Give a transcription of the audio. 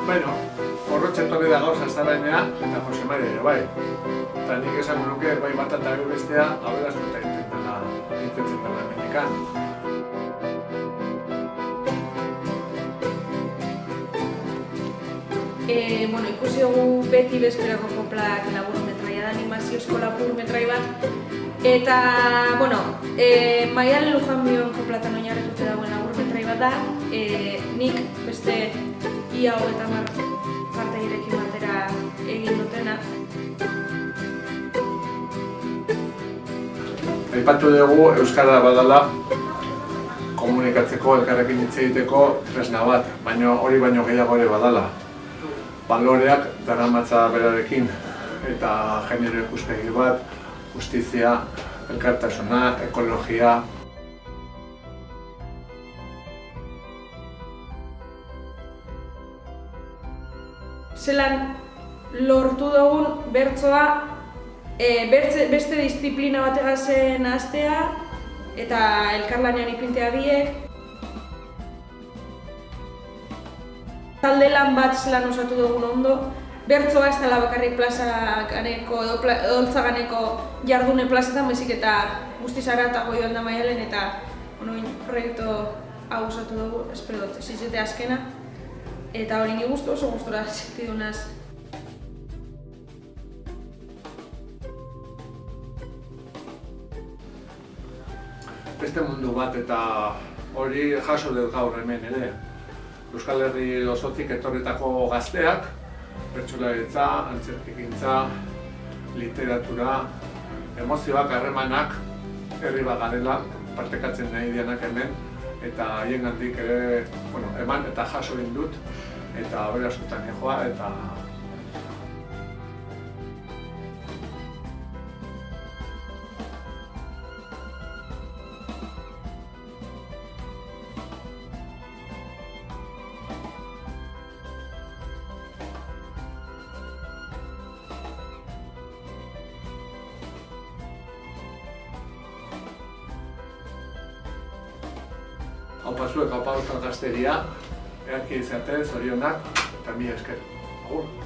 Bueno, horrotxe torri da gauza Zarainea eta Jose Maria ere bai. Eta nik esango nuke bai bat eta bestea aberastuta intentzen dela hemendikan. Ikusi dugu beti bezperako koplak laburmetrai da, animaziozko laburmetrai bat. Eta, Maialen Lujanbion koplatan oinarrituta dagoen laburmetrai bat da. Nik beste ia 30 partairekin batera egin dutena. Aipatu dugu euskara badala komunikatzeko, elkarrekin hitz egiteko tresna bat, baina hori baino gehiago ere badala. Baloreak daramatza berarekin eta genero ikuspegi bat, justizia, elkartasuna, ekologia. Zelan lortu dugun bertsoa beste disiplina bategazen hastea eta elkarlanean ipintea biek. Talde lan bat zelan osatu dugun ondo. Bertsoa ez dela bakarrik plazaganeko edo Oltzaganeko jardune plazetan, baizik eta guztiz haratago joan da Maialen eta proiektu hau osatu dugu, espero dut, zizete azkena. Eta hori ni oso gustora sentidunaz. Beste mundu bat eta hori jaso dut gaur hemen ere. Euskal Herri osotik etorritako gazteak, bertsolaritza, antzerkigintza, literatura, emozioak, harremanak, herri bat garela, partekatzen nahi dianak hemen, eta haiengandik ere eman eta jaso egin dut, eta aberasutan joa eta Haupa zuek, haupa euskal gazteria, earki izaten, zorionak, eta mila esker. Agur!